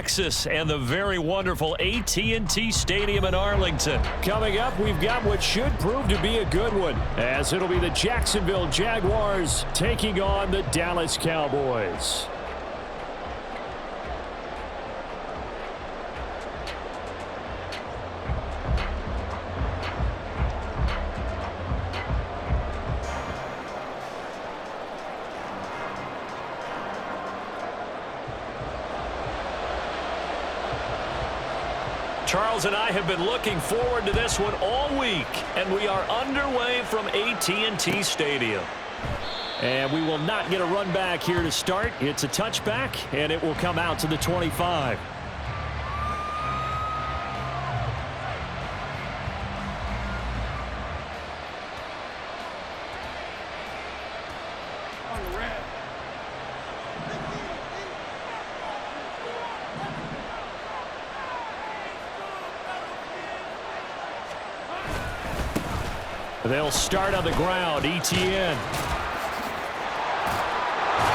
Texas and the very wonderful AT&T Stadium in Arlington. Coming up, we've got what should prove to be a good one, as it'll be the Jacksonville Jaguars taking on the Dallas Cowboys. Charles and I have been looking forward to this one all week, and we are underway from AT&T Stadium. And we will not get a run back here to start. It's a touchback, and it will come out to the 25. They'll start on the ground. Etienne.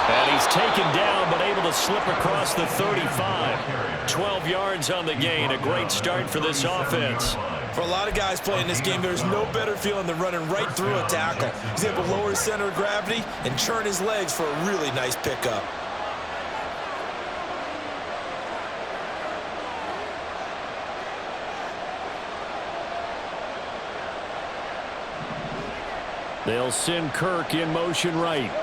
And he's taken down, but able to slip across the 35. 12 yards on the gain. A great start for this offense. For a lot of guys playing this game, there's no better feeling than running right through a tackle. He's able to lower his center of gravity and churn his legs for a really nice pickup. They'll send Kirk in motion right.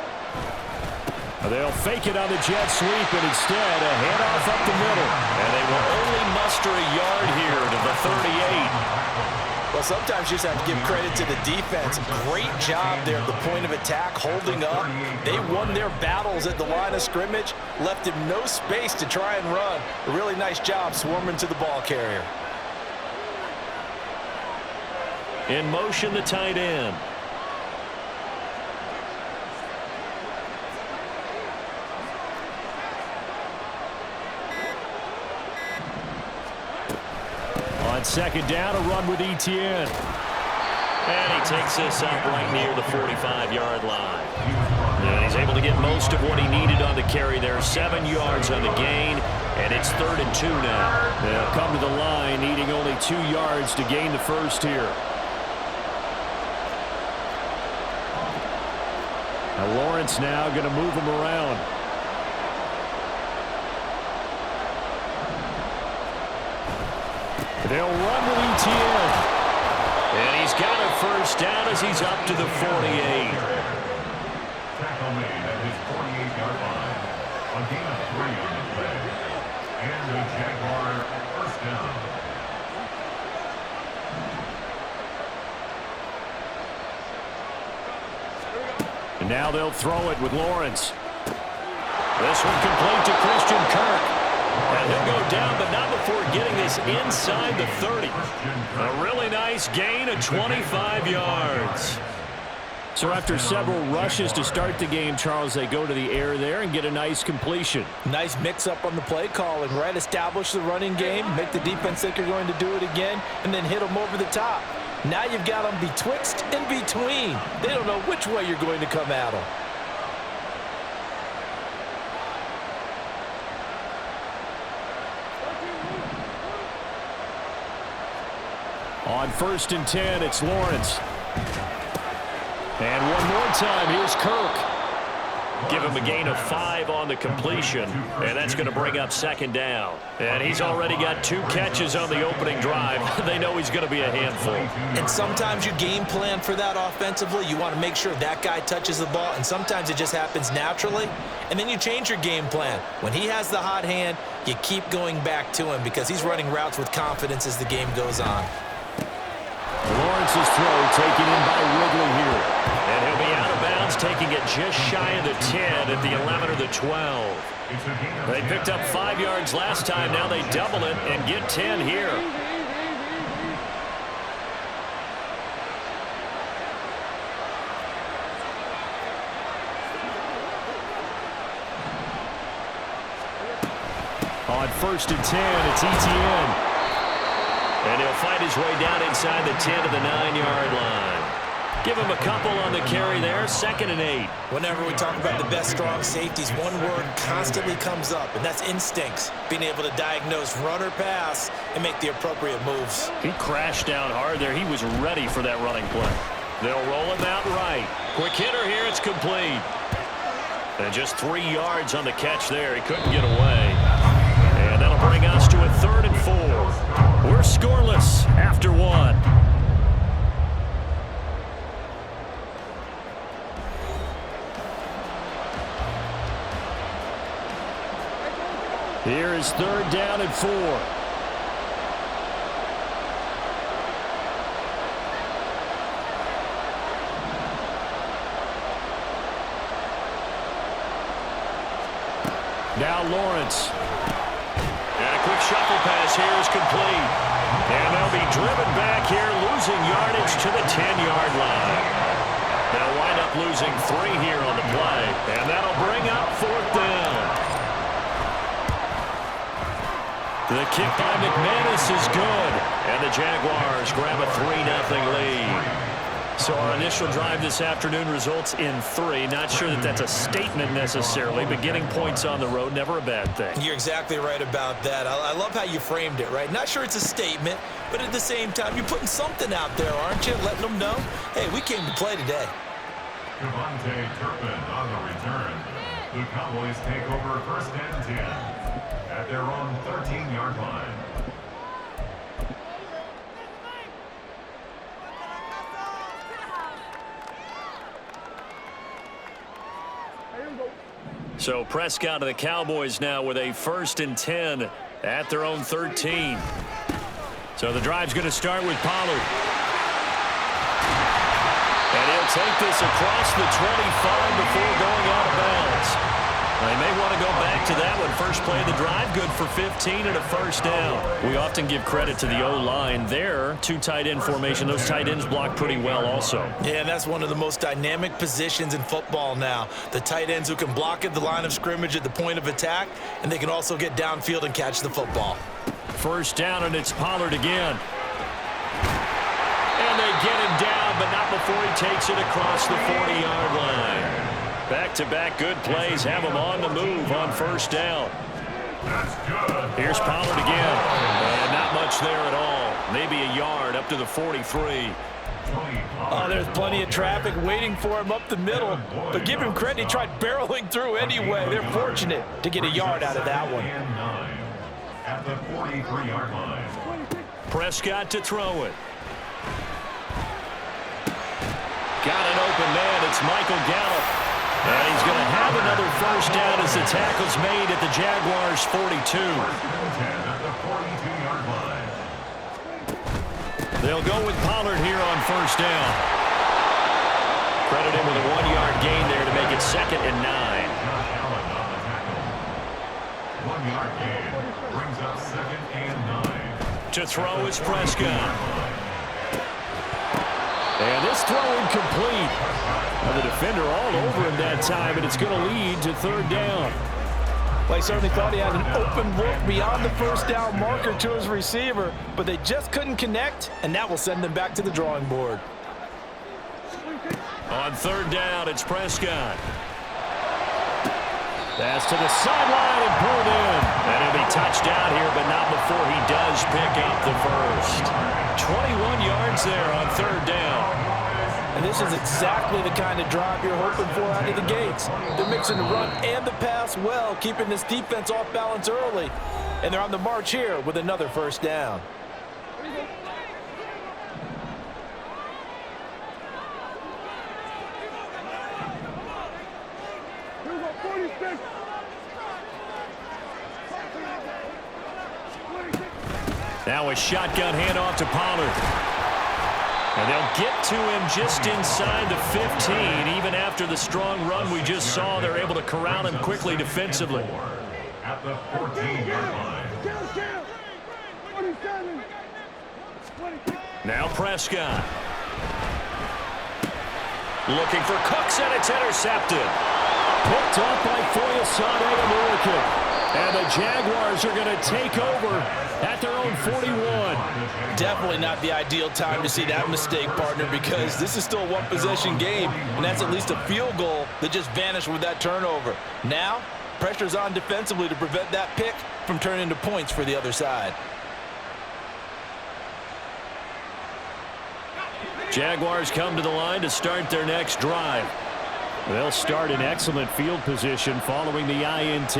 They'll fake it on the jet sweep, and instead a handoff up the middle. And they will only muster a yard here to the 38. Well, sometimes you just have to give credit to the defense. Great job there at the point of attack, holding up. They won their battles at the line of scrimmage, left him no space to try and run. A really nice job swarming to the ball carrier. In motion, the tight end. On second down, a run with Etienne. And he takes this up right near the 45-yard line. And he's able to get most of what he needed on the carry there. 7 yards on the gain, and it's 3rd and 2 now. They'll come to the line, needing only 2 yards to gain the first here. Now Lawrence now going to move him around. They'll run with Etienne. And he's got a first down as he's up to the 48. Tackle made at his 48-yard line. A gain of 3 on the play. And the Jaguar first down. And now they'll throw it with Lawrence. This one complete to Christian Kirk. And he'll go down, but not before getting this inside the 30. A really nice gain of 25 yards. So after several rushes to start the game, Charles, they go to the air there and get a nice completion. Nice mix-up on the play calling, right? Establish the running game, make the defense think you're going to do it again, and then hit them over the top. Now you've got them betwixt and between. They don't know which way you're going to come at them. On 1st and 10, it's Lawrence. And one more time, here's Kirk. Give him a gain of 5 on the completion, and that's going to bring up 2nd down. And he's already got 2 catches on the opening drive. They know he's going to be a handful. And sometimes you game plan for that offensively. You want to make sure that guy touches the ball, and sometimes it just happens naturally. And then you change your game plan. When he has the hot hand, you keep going back to him because he's running routes with confidence as the game goes on. Lawrence's throw taken in by Ridley here. And he'll be out of bounds, taking it just shy of the 10 at the 11 or the 12. They picked up 5 yards last time. Now they double it and get 10 here. On 1st and 10, it's Etienne. And he'll fight his way down inside the 10 to the 9-yard line. Give him a couple on the carry there, 2nd and 8. Whenever we talk about the best strong safeties, one word constantly comes up, and that's instincts. Being able to diagnose run or pass and make the appropriate moves. He crashed down hard there. He was ready for that running play. They'll roll him out right. Quick hitter here, it's complete. And just 3 yards on the catch there. He couldn't get away. And that'll bring us to a 3rd and 4. We're scoreless after 1. Here is 3rd down and 4. Now Lawrence. And a quick shuffle pass here is complete. And they'll be driven back here, losing yardage to the 10-yard line. They'll wind up losing 3 here on the play. And that'll bring up 4th down. The kick by McManus is good. And the Jaguars grab a 3-0 lead. So our initial drive this afternoon results in 3. Not sure that that's a statement necessarily, but getting points on the road, never a bad thing. You're exactly right about that. I love how you framed it, right? Not sure it's a statement, but at the same time, you're putting something out there, aren't you? Letting them know, hey, we came to play today. Devontae Turpin on the return. The Cowboys take over 1st and 10 at their own 13-yard line. So Prescott of the Cowboys now with a 1st and 10 at their own 13. So the drive's going to start with Pollard. And he'll take this across the 25 before going out of bounds. They may want to go back to that one. First play of the drive, good for 15 and a 1st down. We often give credit to the O-line there. 2 tight end formation. Those tight ends block pretty well also. Yeah, and that's one of the most dynamic positions in football now. The tight ends who can block at the line of scrimmage at the point of attack, and they can also get downfield and catch the football. 1st down, and it's Pollard again. And they get him down, but not before he takes it across the 40-yard line. Back-to-back good plays have him on the move on 1st down. That's good. Here's Pollard again. And not much there at all. Maybe a yard up to the 43. Oh, there's plenty of traffic waiting for him up the middle. But give him credit, he tried barreling through anyway. They're fortunate to get a yard out of that one. And 9 at the 43-yard line. Prescott to throw it. Got an open man. It's Michael Gallup. And he's going to have another 1st down as the tackle's made at the Jaguars' 42. 1st and 10 at the 42-yard line. They'll go with Pollard here on 1st down. Credit him with a 1-yard gain there to make it 2nd and 9. Josh Allen on the tackle. 1-yard gain brings up 2nd and 9. To throw is Prescott. And this throw incomplete. And the defender all over him that time, and it's going to lead to 3rd down. Well, he certainly thought he had an open look beyond the 1st down marker to his receiver, but they just couldn't connect, and that will send them back to the drawing board. On 3rd down, it's Prescott. Pass to the sideline and pulled in. And he'll be touched out here, but not before he does pick up the 1st. 21 yards there on 3rd down. And this is exactly the kind of drive you're hoping for out of the gates. They're mixing the run and the pass well, keeping this defense off balance early. And they're on the march here with another 1st down. Now a shotgun handoff to Pollard. And they'll get to him just inside the 15. Even after the strong run we just saw, they're able to corral him quickly defensively. At the 14-yard line. Now Prescott. Looking for Cooks, and it's intercepted. Picked off by Foyesade American. And the Jaguars are going to take over at their own 41. Definitely not the ideal time to see that mistake, partner, because this is still a one-possession game, and that's at least a field goal that just vanished with that turnover. Now, pressure's on defensively to prevent that pick from turning into points for the other side. Jaguars come to the line to start their next drive. They'll start in excellent field position following the INT.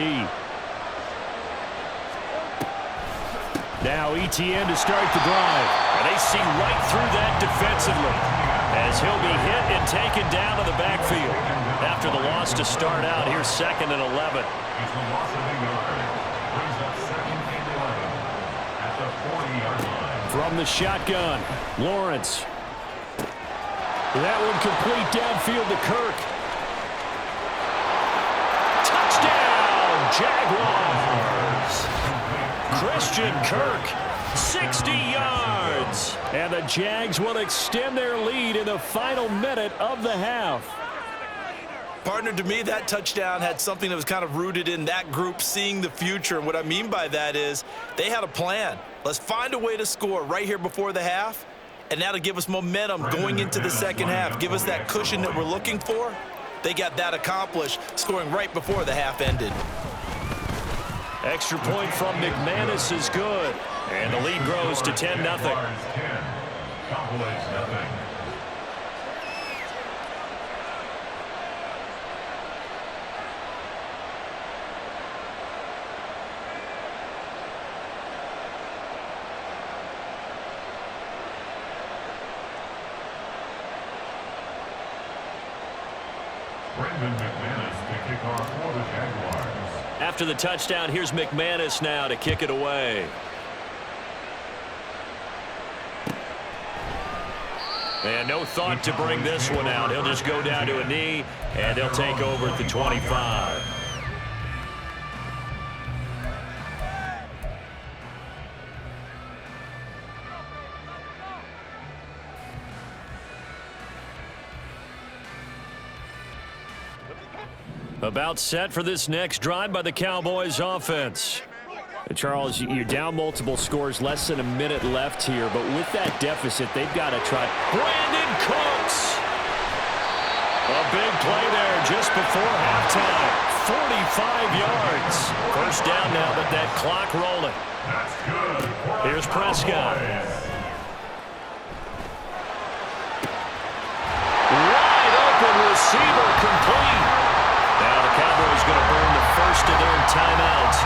Now ETN to start the drive. And they see right through that defensively as he'll be hit and taken down to the backfield. After the loss to start out, here's 2nd and 11. It's a loss of a yard. Brings up 2nd and 11 at the 40-yard line. From the shotgun, Lawrence. That one complete downfield to Kirk. Touchdown, Jaguars! Christian Kirk, 60 yards. And the Jags will extend their lead in the final minute of the half. Partner, to me, that touchdown had something that was kind of rooted in that group seeing the future. And what I mean by that is they had a plan. Let's find a way to score right here before the half. And that'll give us momentum going into the second half. Give us that cushion that we're looking for. They got that accomplished, scoring right before the half ended. Extra point from McManus is good. And the lead grows to 10-0. Cowboys 0. Brendan McManus to kick off for the Jaguars. After the touchdown, here's McManus now to kick it away. And no thought to bring this one out. He'll just go down to a knee, and they'll take over at the 25. About set for this next drive by the Cowboys offense. Charles, you're down multiple scores, less than a minute left here, but with that deficit, they've got to try. Brandon Cooks! A big play there just before halftime. 45 yards. First down now, but that clock rolling. That's good. Here's Prescott. Wide open receiver complete. Now the Cowboys going to burn the first of their timeouts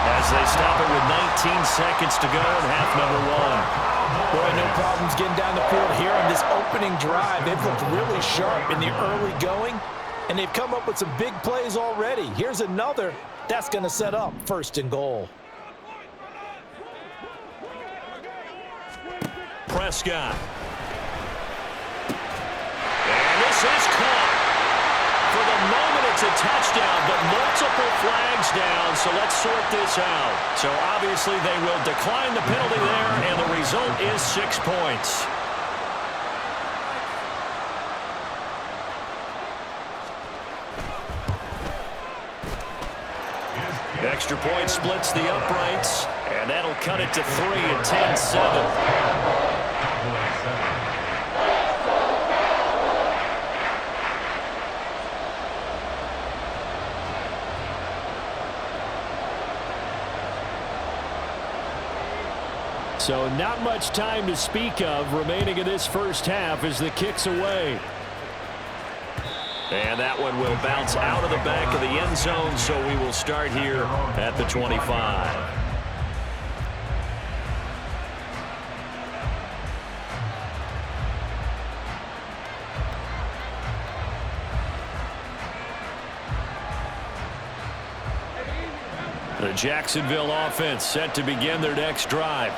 as they stop it with 19 seconds to go in half number 1. Boy, no problems getting down the field here on this opening drive. They've looked really sharp in the early going, and they've come up with some big plays already. Here's another that's going to set up 1st and goal. Prescott. And this is caught. For the moment, it's a touchdown, but multiple flags down, so let's sort this out. So obviously they will decline the penalty there, and the result is 6 points. Extra point splits the uprights, and that'll cut it to 3 at 10-7. So not much time to speak of remaining in this first half as the kick's away. And that one will bounce out of the back of the end zone, so we will start here at the 25. The Jacksonville offense set to begin their next drive.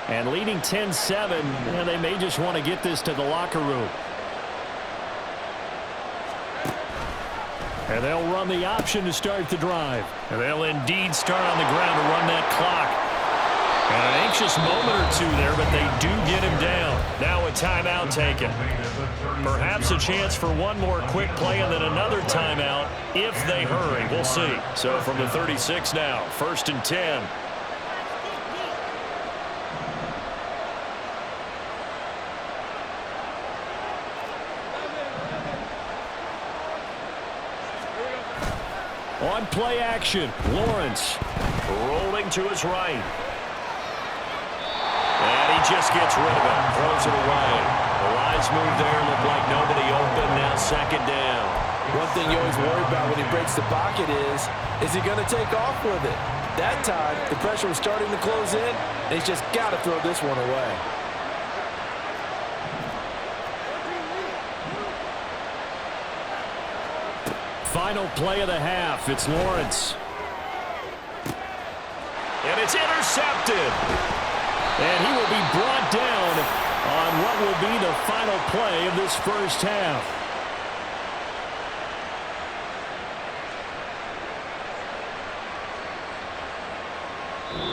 And leading 10-7, and they may just want to get this to the locker room. And they'll run the option to start the drive. And they'll indeed start on the ground to run that clock. And it ain't anxious moment or two there, but they do get him down. Now a timeout taken. Perhaps a chance for one more quick play and then another timeout if they hurry. We'll see. So from the 36 now, 1st and 10. On play action, Lawrence rolling to his right. And he just gets rid of it, throws it away. The wise move there, looked like nobody open, now 2nd down. One thing you always worry about when he breaks the pocket is he going to take off with it? That time, the pressure was starting to close in, and he's just got to throw this one away. Final play of the half. It's Lawrence. And it's intercepted. And he will be brought down on what will be the final play of this first half.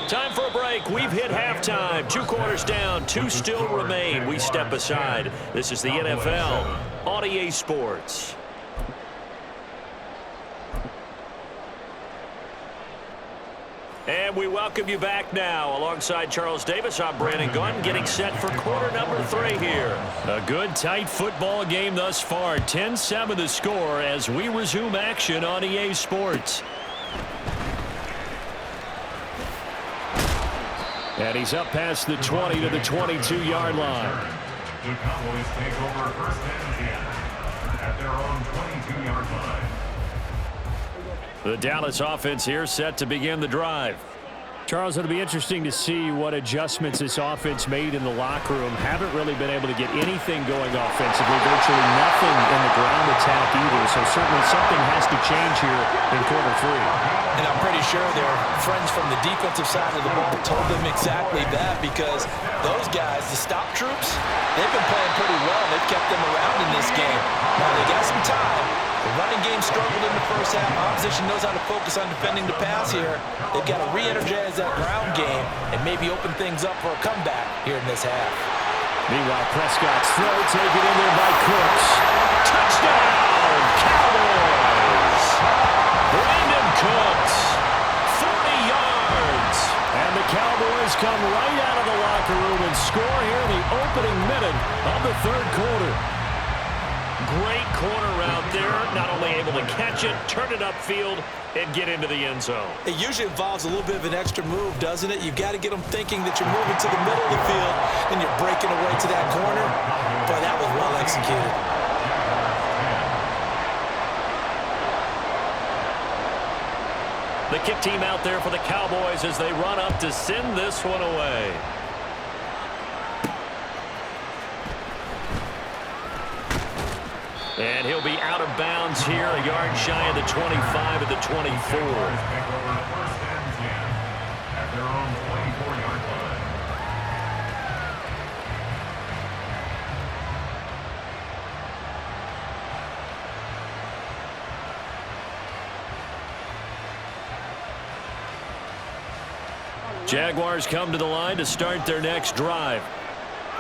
Time for a break. We've hit halftime. 2 quarters down. 2 still remain. We step aside. This is the NFL on EA Sports. And we welcome you back now. Alongside Charles Davis, I'm Brandon Gunn, getting set for quarter number 3 here. A good, tight football game thus far. 10-7 the score as we resume action on EA Sports. And he's up past the 20 to the 22-yard line. The Cowboys take over 1st and 10 at their own 22-yard line. The Dallas offense here set to begin the drive. Charles, it'll be interesting to see what adjustments this offense made in the locker room. Haven't really been able to get anything going offensively. Virtually nothing in the ground attack either. So certainly something has to change here in quarter 3. And I'm pretty sure their friends from the defensive side of the ball told them exactly that, because those guys, the stop troops, they've been playing pretty well. They've kept them around in this game. Now they got some time. The running game struggled in the first half. Opposition knows how to focus on defending the pass here. They've got to re-energize that ground game and maybe open things up for a comeback here in this half. Meanwhile, Prescott's throw taken in there by Cooks. Touchdown, Cowboys! Brandon Cooks, 40 yards. And the Cowboys come right out of the locker room and score here in the opening minute of the 3rd quarter. Great corner route there. Not only able to catch it, turn it upfield, and get into the end zone. It usually involves a little bit of an extra move, doesn't it? You've got to get them thinking that you're moving to the middle of the field and you're breaking away to that corner. But that was well executed. The kick team out there for the Cowboys as they run up to send this one away. And he'll be out of bounds here, a yard shy of the 25 at the 24. Take over 1st and 10 at their own 24-yard line. Jaguars come to the line to start their next drive.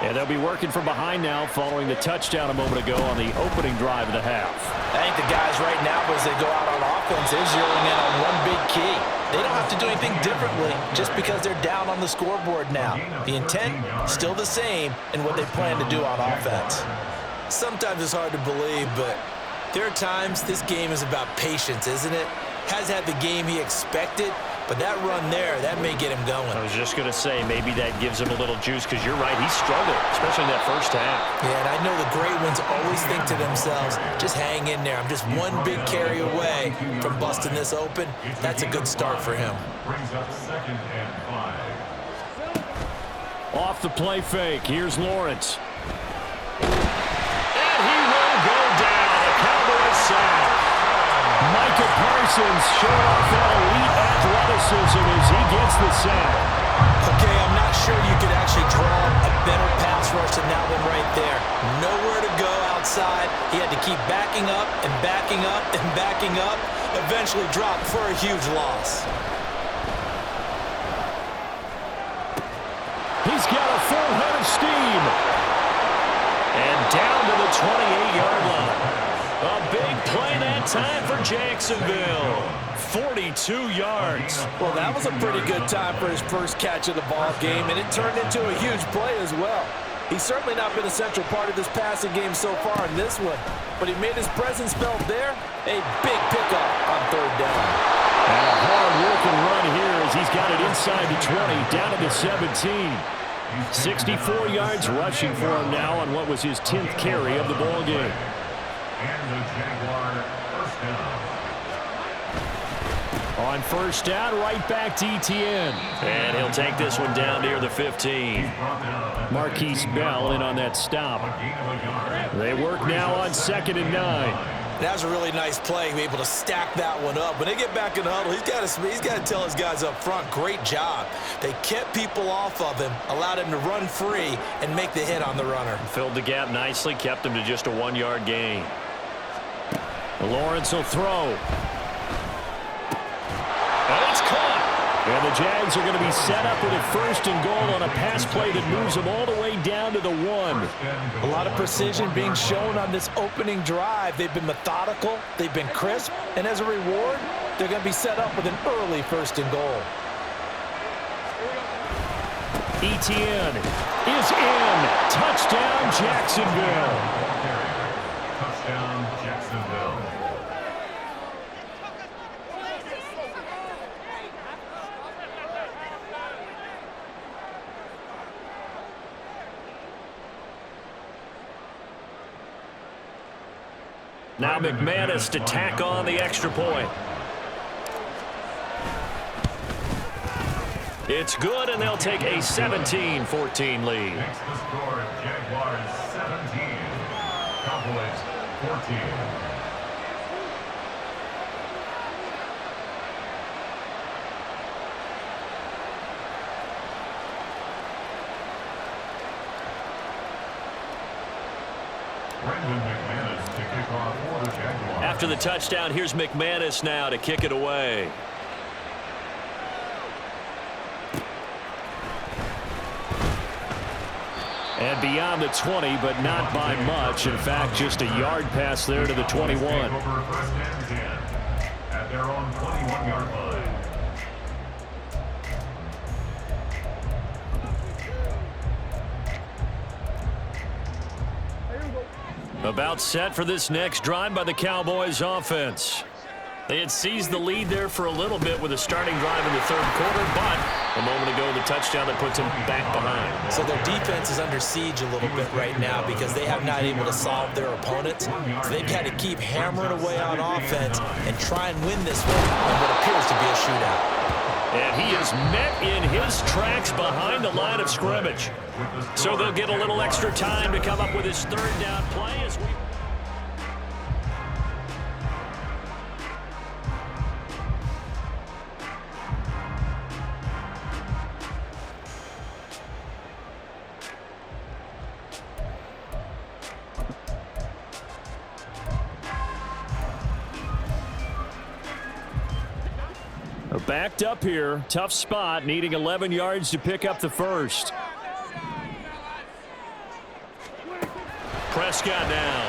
And they'll be working from behind now following the touchdown a moment ago on the opening drive of the half. I think the guys right now, as they go out on offense, they're zeroing in on one big key. They don't have to do anything differently just because they're down on the scoreboard now. The intent, still the same in what they plan to do on offense. Sometimes it's hard to believe, but there are times this game is about patience, isn't it? Has had the game he expected, but that run there, that may get him going. I was just going to say, maybe that gives him a little juice, because you're right, he struggled, especially in that first half. Yeah, and I know the great ones always think to themselves, just hang in there. I'm just one big carry away from busting this open. That's a good start for him. Brings up 2nd and 5. Off the play fake, here's Lawrence. And he will go down. A Cowboys sack. Micah Parsons showing off that elite athleticism as he gets the sack. Okay, I'm not sure you could actually draw a better pass rush than that one right there. Nowhere to go outside. He had to keep backing up and backing up and backing up. Eventually dropped for a huge loss. He's got a full head of steam. And down to the 28-yard line. A big play that time for Jacksonville. 42 yards. Well, that was a pretty good time for his first catch of the ball game, and it turned into a huge play as well. He's certainly not been a central part of this passing game so far in this one, but he made his presence felt there. A big pickup on third down. And a hard-working run here as he's got it inside the 20, down to the 17. 64 yards rushing for him now on what was his 10th carry of the ball game. And the Jaguar first down. On first down, right back to Etienne. And he'll take this one down near the 15. Marquise Bell in on that stop. They work now on 2nd and 9. That was a really nice play, to be able to stack that one up. When they get back in the huddle, he's got to tell his guys up front, great job. They kept people off of him, allowed him to run free, and make the hit on the runner. Filled the gap nicely, kept him to just a 1-yard gain. Lawrence will throw. And it's caught. And the Jags are going to be set up with a 1st and goal on a pass play that moves them all the way down to the 1. A lot of precision being shown on this opening drive. They've been methodical, they've been crisp, and as a reward, they're going to be set up with an early 1st and goal. Etienne is in. Touchdown, Jacksonville. Touchdown, Jacksonville. Now McManus to tack on the extra point. It's good, and they'll take a 17-14 lead. Makes the score Jaguars 17, Cowboys 14. Brendan McManus to kick off for the Jaguars. After the touchdown, here's McManus now to kick it away. And beyond the 20, but not by much. In fact, just a yard pass there to the 21. Over 1st and 10 at their own 21-yard line. About set for this next drive by the Cowboys offense. They had seized the lead there for a little bit with a starting drive in the 3rd quarter, but a moment ago the touchdown that puts them back behind. So their defense is under siege a little bit right now because they have not able to solve their opponents. So they've got to keep hammering away on offense and try and win this one in what appears to be a shootout. And he is met in his tracks behind the line of scrimmage. So they'll get a little extra time to come up with his 3rd down play as we... Backed up here. Tough spot. Needing 11 yards to pick up the 1st. Prescott now.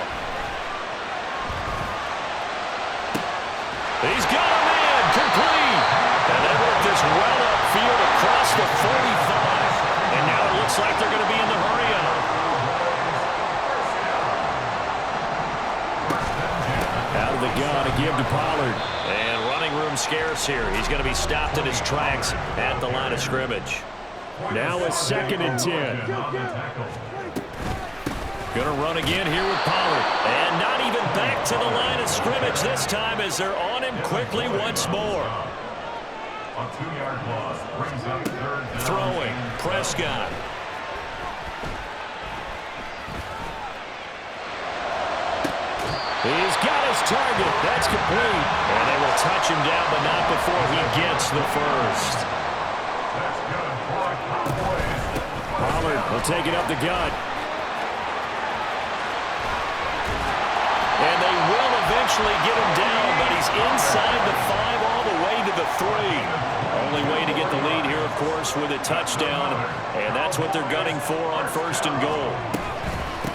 He's got him in. Complete. And they work this well upfield across the 45. And now it looks like they're going to be in the hurry-up. Out of the gun to give to Pollard. And running room scarce here. He's going to be stopped in his tracks at the line of scrimmage. Now a 2nd and 10. Going to run again here with Pollard. And not even back to the line of scrimmage this time as they're on him quickly once more. A 2-yard loss brings up 3rd down. Throwing, Prescott. He's got his target. That's complete. And they will touch him down, but not before he gets the 1st. That's good for the Cowboys. Pollard will take it up the gut. And they will eventually get him down, but he's inside the 5 all the way to the 3. Only way to get the lead here, of course, with a touchdown. And that's what they're gunning for on 1st and goal.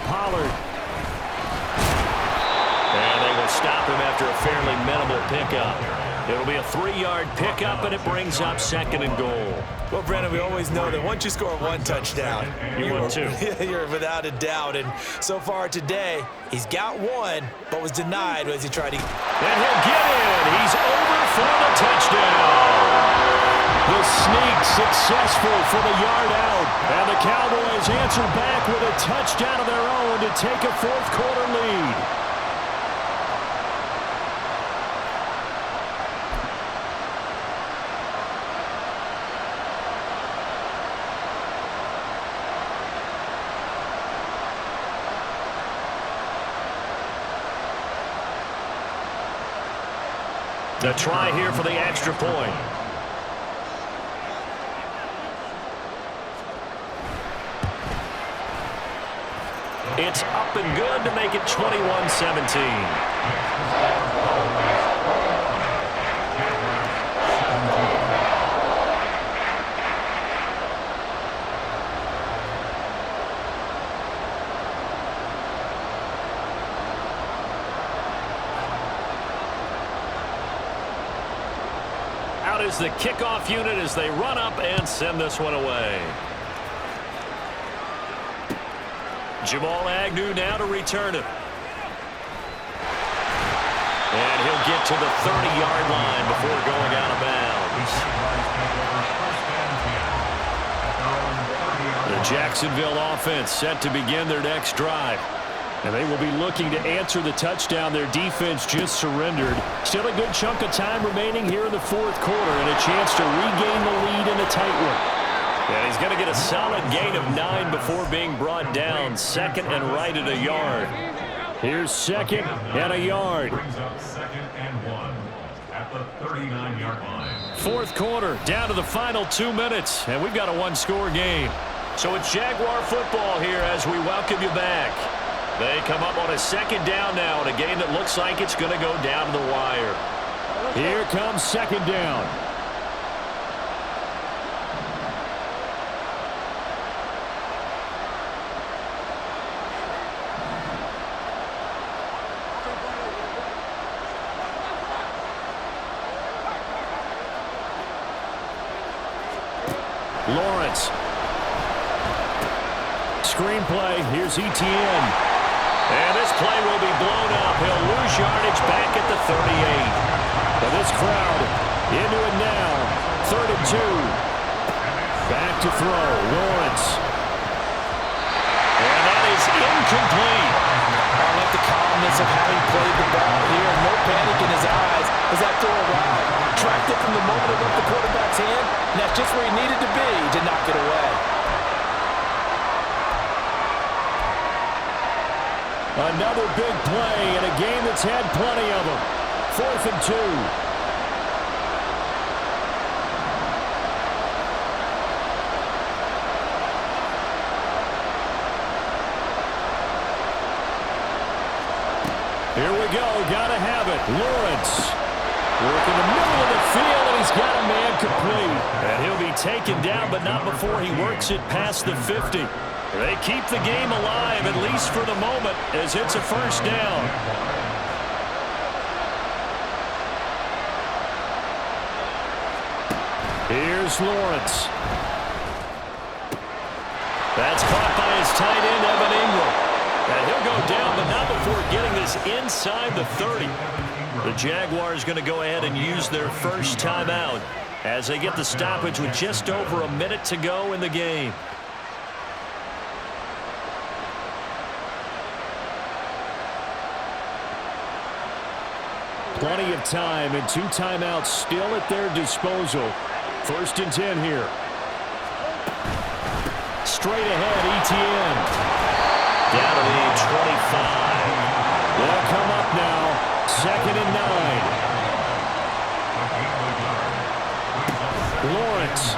Pollard. And they will stop him after a fairly minimal pickup. It'll be a 3-yard pickup, and it brings up 2nd and goal. Well, Brandon, we always know that once you score 1 touchdown, You win 2. You're without a doubt. And so far today, he's got 1, but was denied as he tried to. And he'll get in. He's over for the touchdown. The sneak successful for the yard out. And the Cowboys answer back with a touchdown of their own to take a 4th quarter lead. The try here for the extra point. It's up and good to make it 21-17. Out is the kickoff unit as they run up and send this one away. Jamal Agnew now to return it. And he'll get to the 30-yard line before going out of bounds. The Jacksonville offense set to begin their next drive. And they will be looking to answer the touchdown their defense just surrendered. Still a good chunk of time remaining here in the 4th quarter and a chance to regain the lead in a tight one. And he's going to get a solid gain of 9 before being brought down. 2nd and right at a yard. Here's 2nd and a yard. Brings up 2nd and 1 at the 39-yard line. 4th quarter, down to the final 2 minutes, and we've got a 1-score game. So it's Jaguar football here as we welcome you back. They come up on a 2nd down now in a game that looks like it's going to go down to the wire. Here comes 2nd down. Lawrence. Screenplay. Here's Etienne. And this play will be blown up. He'll lose yardage back at the 38. But this crowd into it now. 3rd and 2. Back to throw. Lawrence. And that is incomplete. I like the calmness of having played the ball here. No panic in his eyes as that throw arrived. Tracked it from the moment it left the quarterback's hand, and that's just where he needed to be to knock it away. Another big play in a game that's had plenty of them. 4th and 2. Here we go. Gotta have it. Lawrence. Working the middle of the field, and he's got a man complete. And he'll be taken down, but not before he works it past the 50. They keep the game alive, at least for the moment, as it's a 1st down. Here's Lawrence. That's caught by his tight end, Evan Ingram. And he'll go down, but not before getting this inside the 30. The Jaguars going to go ahead and use their first timeout as they get the stoppage with just over a minute to go in the game. Plenty of time and 2 timeouts still at their disposal. 1st and 10 here. Straight ahead, Etienne. Down to the 25. They'll come up now. 2nd and 9. Lawrence.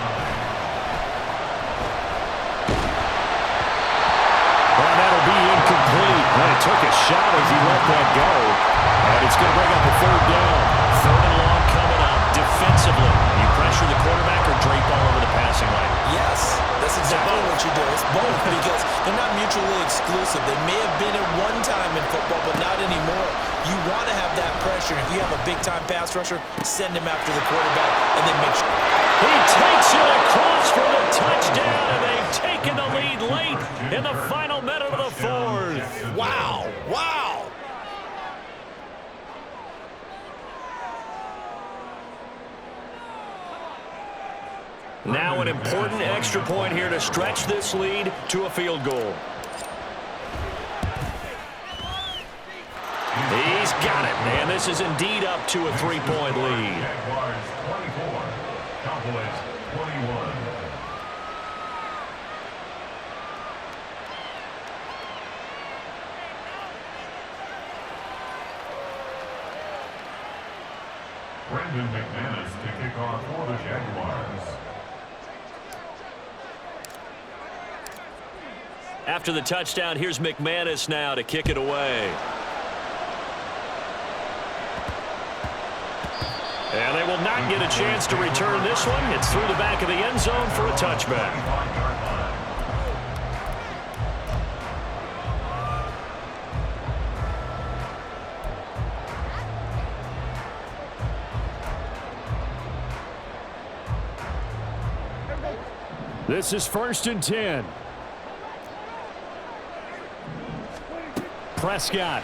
And that'll be incomplete. Well, he took a shot as he let that go. And it's going to bring up a 3rd down. 3rd and long coming up. Defensively, quarterback or drape all over the passing lane? Yes, that's exactly what you do. It's both because they're not mutually exclusive. They may have been at one time in football, but not anymore. You want to have that pressure. If you have a big-time pass rusher, send him after the quarterback and then make sure. He takes it across for the touchdown, and they've taken the lead late in the final minute of the fourth. Wow, wow. Now an important extra point here to stretch this lead to a field goal. He's got it, and this is indeed up to a 3-point lead. Jaguars 24, Cowboys 21. Brendan McManus to kick off for the Jaguars. After the touchdown, here's McManus now to kick it away. And they will not get a chance to return this one. It's through the back of the end zone for a touchback. This is 1st and 10. Prescott.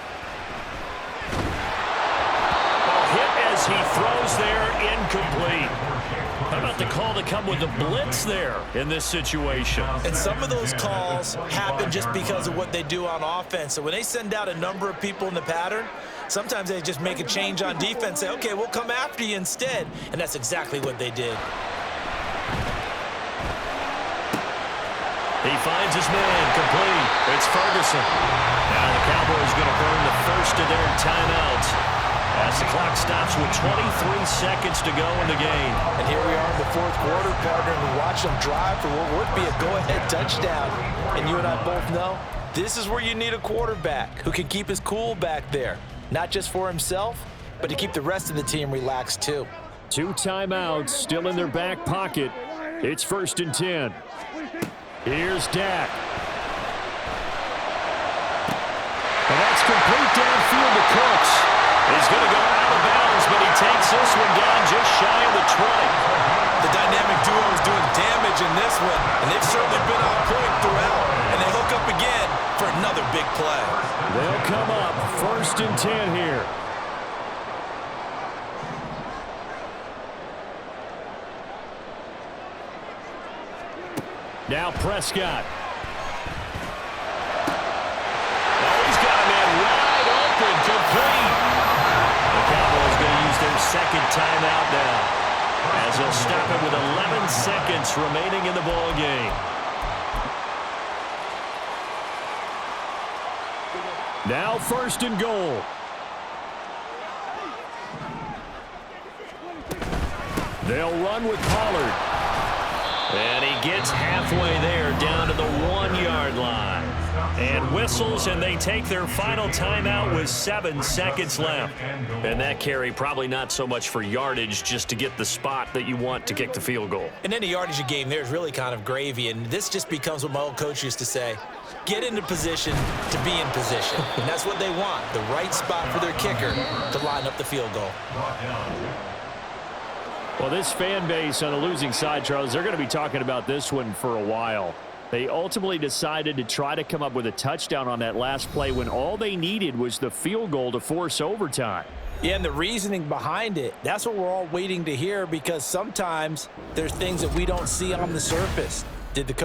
Hit as he throws there, incomplete. How about the call to come with the blitz there in this situation? And some of those calls happen just because of what they do on offense. So when they send out a number of people in the pattern, sometimes they just make a change on defense, say, okay, we'll come after you instead. And that's exactly what they did. He finds his man, complete. It's Ferguson. Now the Cowboys going to burn the first of their timeouts as the clock stops with 23 seconds to go in the game. And here we are in the fourth quarter, partner, and we watch them drive for what would be a go-ahead touchdown. And you and I both know this is where you need a quarterback who can keep his cool back there, not just for himself, but to keep the rest of the team relaxed too. 2 timeouts still in their back pocket. It's 1st and 10. Here's Dak. And that's complete downfield to Cooks. He's going to go out of bounds, but he takes this one down just shy of the 20. The dynamic duo is doing damage in this one, and they've certainly been on point throughout. And they hook up again for another big play. They'll come up 1st and 10 here. Now Prescott. Oh, he's got a man wide open, complete. The Cowboys going to use their second timeout now, as they'll stop it with 11 seconds remaining in the ball game. Now 1st and goal. They'll run with Pollard. And he gets halfway there, down to the 1-yard line. And whistles, and they take their final timeout with 7 seconds left. And that carry probably not so much for yardage, just to get the spot that you want to kick the field goal. In any yardage game, there's really kind of gravy, and this just becomes what my old coach used to say. Get into position to be in position. And that's what they want, the right spot for their kicker to line up the field goal. Well, this fan base on the losing side, Charles, they're going to be talking about this one for a while. They ultimately decided to try to come up with a touchdown on that last play when all they needed was the field goal to force overtime. Yeah, and the reasoning behind it, that's what we're all waiting to hear, because sometimes there's things that we don't see on the surface. Did the coach